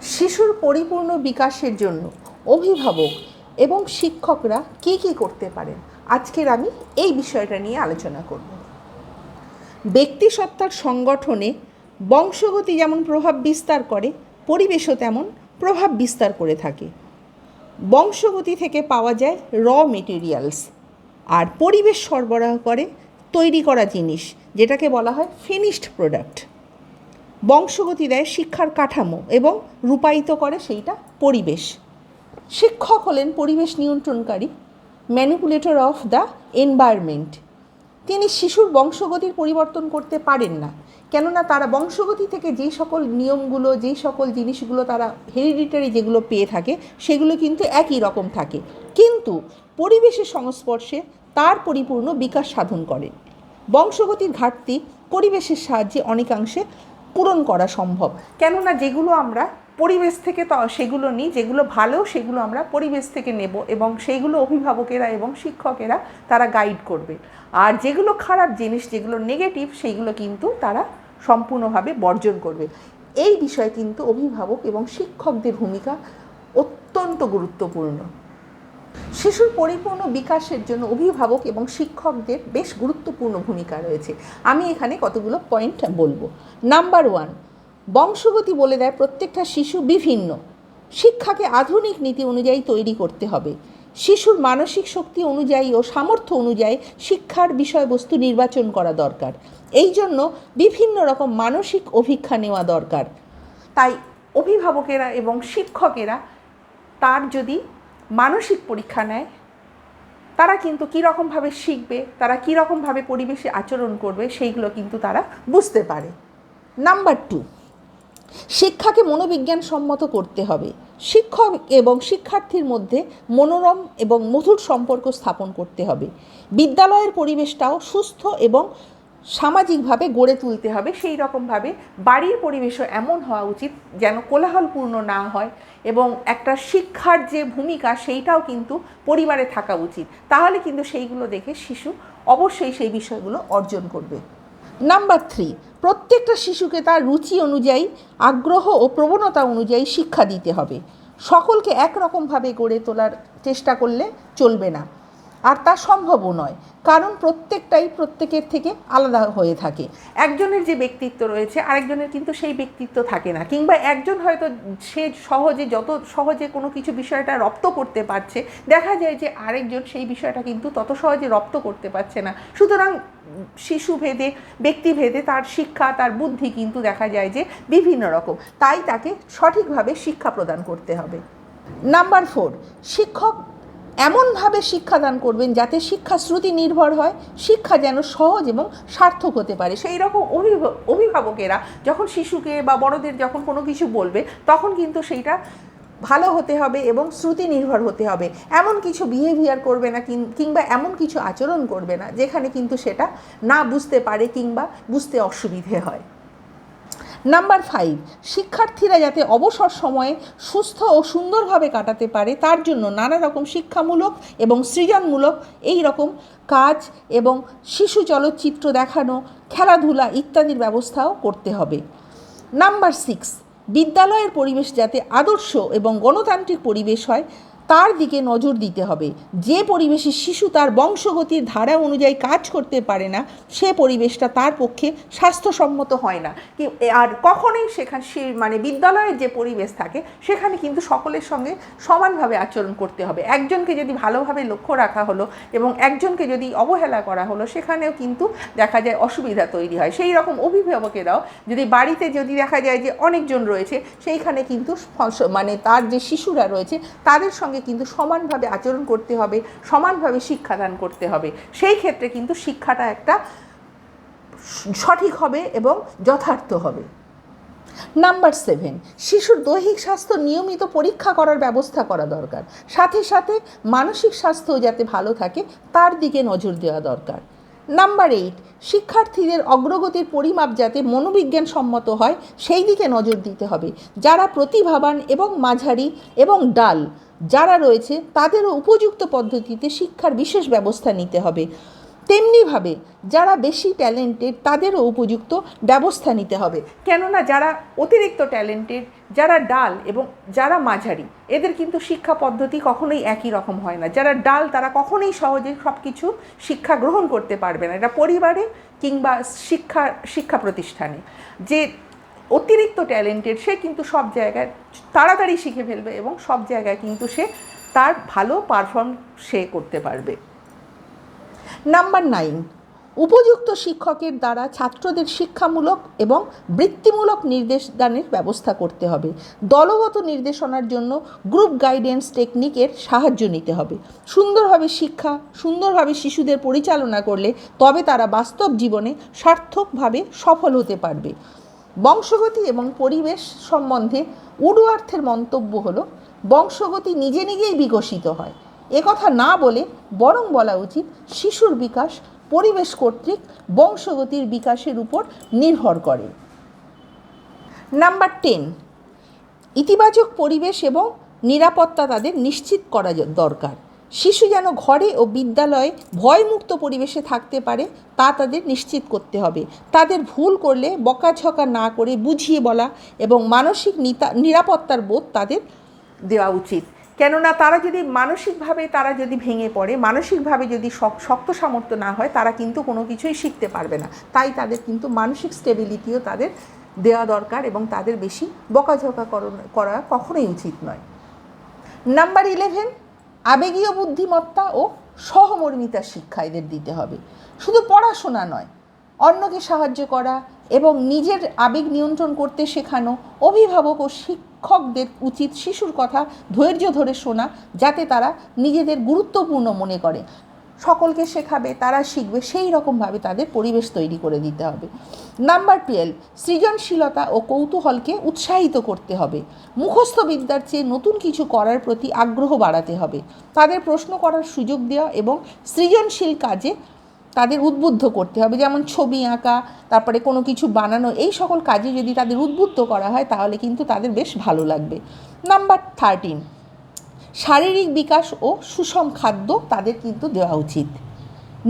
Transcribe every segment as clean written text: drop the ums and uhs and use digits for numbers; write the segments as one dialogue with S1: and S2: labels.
S1: শিশুর পরিপূর্ণ বিকাশের জন্য অভিভাবক এবং শিক্ষকরা কী কী করতে পারেন, আজকের আমি এই বিষয়টা নিয়ে আলোচনা করব। ব্যক্তিসত্তার সংগঠনে বংশগতি যেমন প্রভাব বিস্তার করে, পরিবেশও তেমন প্রভাব বিস্তার করে থাকে। বংশগতি থেকে পাওয়া যায় র মেটেরিয়ালস, আর পরিবেশ সরবরাহ করে তৈরি করা জিনিস, যেটাকে বলা হয় ফিনিশড প্রোডাক্ট। বংশগতি দেয় শিক্ষার কাঠামো এবং রূপায়িত করে সেইটা পরিবেশ। শিক্ষক হলেন পরিবেশ নিয়ন্ত্রণকারী, ম্যানিপুলেটর অফ দ্য এনভায়রনমেন্ট। তিনি শিশুর বংশগতির পরিবর্তন করতে পারেন না, কেননা তারা বংশগতি থেকে যেই সকল নিয়মগুলো, যেই সকল জিনিসগুলো তারা হেরিডিটারি যেগুলো পেয়ে থাকে, সেগুলো কিন্তু একই রকম থাকে, কিন্তু পরিবেশের সংস্পর্শে তার পরিপূর্ণ বিকাশ সাধন করে। বংশগতির ঘাটতি পরিবেশের সাহায্যে অনেকাংশে পূরণ করা সম্ভব, কেননা যেগুলো আমরা পরিবেশ থেকে সেগুলো নিই, যেগুলো ভালো সেগুলো আমরা পরিবেশ থেকে নেব এবং সেইগুলো অভিভাবকেরা এবং শিক্ষকেরা তারা গাইড করবে। আর যেগুলো খারাপ জিনিস, যেগুলো নেগেটিভ, সেইগুলো কিন্তু তারা সম্পূর্ণভাবে বর্জন করবে। এই বিষয়ে কিন্তু অভিভাবক এবং শিক্ষকদের ভূমিকা অত্যন্ত গুরুত্বপূর্ণ। শিশুর পরিপূর্ণ বিকাশের জন্য অভিভাবক এবং শিক্ষকদের বেশ গুরুত্বপূর্ণ ভূমিকা রয়েছে। আমি এখানে কতগুলো পয়েন্ট বলবো। নাম্বার 1, বংশগতি বলে দেয় প্রত্যেকটা শিশু বিভিন্ন। শিক্ষাকে আধুনিক নীতি অনুযায়ী তৈরি করতে হবে। শিশুর মানসিক শক্তি অনুযায়ী ও সামর্থ্য অনুযায়ী শিক্ষার বিষয়বস্তু নির্বাচন করা দরকার। এই জন্য বিভিন্ন রকম মানসিক অভিক্ষা নেওয়া দরকার। তাই অভিভাবকেরা এবং শিক্ষকেরা তার যদি মানসিক পরীক্ষা নেয়, তারা কিন্তু কীরকমভাবে শিখবে, তারা কীরকমভাবে পরিবেশে আচরণ করবে, সেইগুলো কিন্তু তারা বুঝতে পারে। নাম্বার 2, শিক্ষাকে মনোবিজ্ঞান সম্মত করতে হবে। শিক্ষক এবং শিক্ষার্থীর মধ্যে মনোরম এবং মধুর সম্পর্ক স্থাপন করতে হবে। বিদ্যালয়ের পরিবেশটাও সুস্থ এবং সামাজিকভাবে গড়ে তুলতে হবে। সেই রকমভাবে বাড়ির পরিবেশও এমন হওয়া উচিত যেন কোলাহলপূর্ণ না হয়, এবং একটা শিক্ষার যে ভূমিকা সেইটাও কিন্তু পরিবারে থাকা উচিত। তাহলে কিন্তু সেইগুলো দেখে শিশু অবশ্যই সেই বিষয়গুলো অর্জন করবে। নাম্বার 3, প্রত্যেকটা শিশুকে তার রুচি অনুযায়ী, আগ্রহ ও প্রবণতা অনুযায়ী শিক্ষা দিতে হবে। সকলকে একরকমভাবে গড়ে তোলার চেষ্টা করলে চলবে না, আর তা সম্ভবও নয়, কারণ প্রত্যেকটাই প্রত্যেকের থেকে আলাদা হয়ে থাকে। একজনের যে ব্যক্তিত্ব রয়েছে আরেকজনের কিন্তু সেই ব্যক্তিত্ব থাকে না, কিংবা একজন হয়তো সে যত সহজে কোনো কিছু বিষয়টা রপ্ত করতে পারছে, দেখা যায় যে আরেকজন সেই বিষয়টা কিন্তু তত সহজে রপ্ত করতে পারছে না। সুতরাং শিশুভেদে, ব্যক্তিভেদে তার শিক্ষা, তার বুদ্ধি কিন্তু দেখা যায় যে বিভিন্ন রকম, তাই তাকে সঠিকভাবে শিক্ষা প্রদান করতে হবে। নাম্বার 4, শিক্ষক এমনভাবে শিক্ষাদান করবেন যাতে শিক্ষা শ্রুতি নির্ভর হয়, শিক্ষা যেন সহজ এবং সার্থক হতে পারে। সেই রকম অভিভাবকেরা যখন শিশুকে বা বড়দের যখন কোনো কিছু বলবে, তখন কিন্তু সেইটা ভালো হতে হবে এবং শ্রুতি নির্ভর হতে হবে। এমন কিছু বিহেভিয়ার করবে না, কিংবা এমন কিছু আচরণ করবে না যেখানে কিন্তু সেটা না বুঝতে পারে কিংবা বুঝতে অসুবিধে হয়। নাম্বার 5, শিক্ষার্থীরা যাতে অবসর সময়ে সুস্থ ও সুন্দরভাবে কাটাতে পারে, তার জন্য নানা রকম শিক্ষামূলক এবং সৃজনমূলক এই রকম কাজ এবং শিশু চলচ্চিত্র দেখানো, খেলাধুলা ইত্যাদির ব্যবস্থাও করতে হবে। নাম্বার 6, বিদ্যালয়ের পরিবেশ যাতে আদর্শ এবং গণতান্ত্রিক পরিবেশ হয়, তার দিকে নজর দিতে হবে। যে পরিবেশে শিশু তার বংশগতির ধারা অনুযায়ী কাজ করতে পারে না, সে পরিবেশটা তার পক্ষে স্বাস্থ্যসম্মত হয় না। আর কখনোই সেখানে বিদ্যালয়ের যে পরিবেশ থাকে সেখানে কিন্তু সকলের সঙ্গে সমানভাবে আচরণ করতে হবে। একজনকে যদি ভালোভাবে লক্ষ্য রাখা হলো এবং একজনকে যদি অবহেলা করা হলো, সেখানেও কিন্তু দেখা যায় অসুবিধা তৈরি হয়। সেই রকম অভিভাবকেরাও যদি বাড়িতে যদি দেখা যায় যে অনেকজন রয়েছে, সেইখানে কিন্তু তার যে শিশুরা রয়েছে তাদের সঙ্গে কিন্তু সমানভাবে আচরণ করতে হবে, সমানভাবে শিক্ষাদান করতে হবে। সেই ক্ষেত্রে কিন্তু শিক্ষাটা একটা সঠিক হবে এবং যথার্থ হবে। নাম্বার 7, শিশুর দৈহিক স্বাস্থ্য নিয়মিত পরীক্ষা করার ব্যবস্থা করা দরকার। সাথে সাথে মানসিক স্বাস্থ্য যাতে ভালো থাকে তার দিকে নজর দেওয়া দরকার। নাম্বার 8, শিক্ষার্থীদের অগ্রগতির পরিমাপ যাতে মনোবিজ্ঞান সম্মত হয় সেই দিকে নজর দিতে হবে। যারা প্রতিভাবান এবং মাঝারি এবং ডাল যারা রয়েছে তাদেরও উপযুক্ত পদ্ধতিতে শিক্ষার বিশেষ ব্যবস্থা নিতে হবে। তেমনিভাবে যারা বেশি ট্যালেন্টেড তাদেরও উপযুক্ত ব্যবস্থা নিতে হবে, কেননা যারা অতিরিক্ত ট্যালেন্টেড, যারা ডাল এবং যারা মাঝারি, এদের কিন্তু শিক্ষা পদ্ধতি কখনোই একই রকম হয় না। যারা ডাল তারা কখনোই সহজে সব কিছু শিক্ষা গ্রহণ করতে পারবে না, এটা পরিবারে কিংবা শিক্ষা প্রতিষ্ঠানে। যে অতিরিক্ত ট্যালেন্টেড সে কিন্তু সব জায়গায় তাড়াতাড়ি শিখে ফেলবে এবং সব জায়গায় কিন্তু সে তার ভালো পারফর্ম সে করতে পারবে। নাম্বার 9, উপযুক্ত শিক্ষকের দ্বারা ছাত্রদের শিক্ষামূলক এবং বৃত্তিমূলক নির্দেশদানের ব্যবস্থা করতে হবে। দলগত নির্দেশনার জন্য গ্রুপ গাইডেন্স টেকনিকের সাহায্য নিতে হবে। সুন্দরভাবে শিশুদের পরিচালনা করলে তবে তারা বাস্তব জীবনে সার্থকভাবে সফল হতে পারবে। বংশগতি এবং পরিবেশ সম্বন্ধে উডওয়ার্থের মন্তব্য হলো, বংশগতি নিজে নিজেই বিকশিত হয়। একথা না বলে বরং বলা উচিত শিশুর বিকাশ পরিবেশ কর্তৃক বংশগতির বিকাশের উপর নির্ভর করে। নাম্বার 10, ইতিবাচক পরিবেশ এবং নিরাপত্তা তাদের নিশ্চিত করা দরকার। শিশু যেন ঘরে ও বিদ্যালয়ে ভয়মুক্ত পরিবেশে থাকতে পারে তা তাদের নিশ্চিত করতে হবে। তাদের ভুল করলে বকাঝকা না করে বুঝিয়ে বলা এবং মানসিক নিরাপত্তার বোধ তাদের দেওয়া উচিত, কেননা তারা যদি মানসিকভাবে ভেঙে পড়ে, মানসিকভাবে যদি শক্ত সামর্থ্য না হয়, তারা কিন্তু কোনো কিছুই শিখতে পারবে না। তাই তাদের কিন্তু মানসিক স্টেবিলিটিও তাদের দেওয়া দরকার এবং তাদের বেশি বকাঝকা করা কখনোই উচিত নয়। নাম্বার 11, আবেগীয় বুদ্ধিমত্তা ও সহমর্মিতার শিক্ষা এদের দিতে হবে। শুধু পড়াশোনা নয়, অন্যকে সাহায্য করা এবং নিজের আবেগ নিয়ন্ত্রণ করতে শেখানো। অভিভাবক ও শিক্ষকদের উচিত শিশুর কথা ধৈর্য ধরে শোনা, যাতে তারা নিজেদের গুরুত্বপূর্ণ মনে করে। সকলকে শেখাবে, তারা শিখবে, সেই রকমভাবে তাদের পরিবেশ তৈরি করে দিতে হবে। নাম্বার 12, সৃজনশীলতা ও কৌতূহলকে উৎসাহিত করতে হবে। মুখস্থ বিদ্যার চেয়ে নতুন কিছু করার প্রতি আগ্রহ বাড়াতে হবে। তাদের প্রশ্ন করার সুযোগ দেওয়া এবং সৃজনশীল কাজে তাদের উদ্বুদ্ধ করতে হবে, যেমন ছবি আঁকা, তারপরে কোনো কিছু বানানো, এই সকল কাজে যদি তাদের উদ্বুদ্ধ করা হয় তাহলে কিন্তু তাদের বেশ ভালো লাগবে। নাম্বার 13, শারীরিক বিকাশ ও সুষম খাদ্য তাদের কিন্তু দেওয়া উচিত।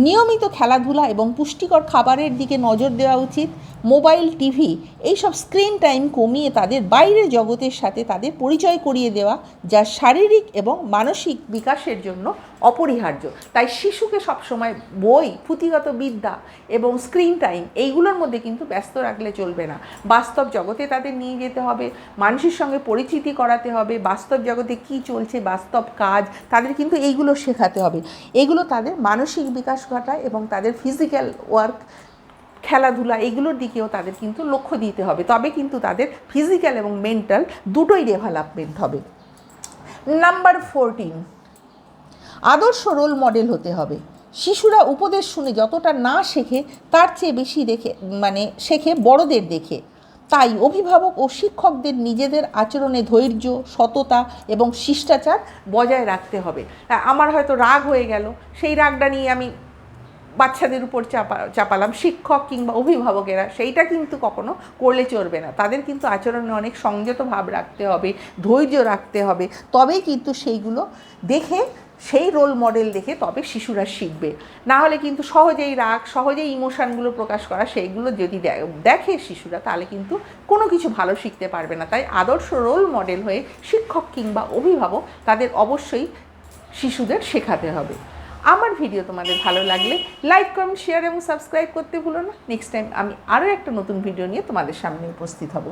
S1: নিয়মিত খেলাধুলা এবং পুষ্টিকর খাবারের দিকে নজর দেওয়া উচিত। মোবাইল, টিভি এইসব স্ক্রিন টাইম কমিয়ে তাদের বাইরের জগতের সাথে তাদের পরিচয় করিয়ে দেওয়া, যা শারীরিক এবং মানসিক বিকাশের জন্য অপরিহার্য। তাই শিশুকে সবসময় বই, পুঁথিগত বিদ্যা এবং স্ক্রিন টাইম এইগুলোর মধ্যে কিন্তু ব্যস্ত রাখলে চলবে না। বাস্তব জগতে তাদের নিয়ে যেতে হবে, মানুষের সঙ্গে পরিচিতি করাতে হবে, বাস্তব জগতে কী চলছে, বাস্তব কাজ তাদের কিন্তু এইগুলো শেখাতে হবে। এগুলো তাদের মানসিক বিকাশ ঘটায় এবং তাদের ফিজিক্যাল ওয়ার্ক, খেলাধুলা এগুলোর দিকেও তাদের কিন্তু লক্ষ্য দিতে হবে, তবে কিন্তু তাদের ফিজিক্যাল এবং মেন্টাল দুটোই ডেভেলপমেন্ট হবে। নাম্বার 14, আদর্শ রোল মডেল হতে হবে। শিশুরা উপদেশ শুনে যতটা না শেখে তার চেয়ে বেশি শেখে বড়দের দেখে। তাই অভিভাবক ও শিক্ষকদের নিজেদের আচরণে ধৈর্য, সততা এবং শিষ্টাচার বজায় রাখতে হবে। আমার হয়তো রাগ হয়ে গেল, সেই রাগটা নিয়ে আমি বাচ্চাদের উপর চাপালাম, শিক্ষক কিংবা অভিভাবকেরা সেইটা কিন্তু কখনো করলে চলবে না। তাদের কিন্তু আচরণে অনেক সংযত ভাব রাখতে হবে, ধৈর্য রাখতে হবে, তবেই কিন্তু সেইগুলো দেখে, সেই রোল মডেল দেখে তবে শিশুরা শিখবে। না হলে কিন্তু সহজেই রাগ, সহজেই ইমোশানগুলো প্রকাশ করা, সেইগুলো যদি দেখে শিশুরা, তাহলে কিন্তু কোনো কিছু ভালো শিখতে পারবে না। তাই আদর্শ রোল মডেল হয়ে শিক্ষক কিংবা অভিভাবক তাদের অবশ্যই শিশুদের শেখাতে হবে। আমার ভিডিও তোমাদের ভালো লাগলে লাইক, কমেন্ট, শেয়ার এবং সাবস্ক্রাইব করতে ভুলো না। নেক্সট টাইম আমি আরও একটা নতুন ভিডিও নিয়ে তোমাদের সামনে উপস্থিত হব।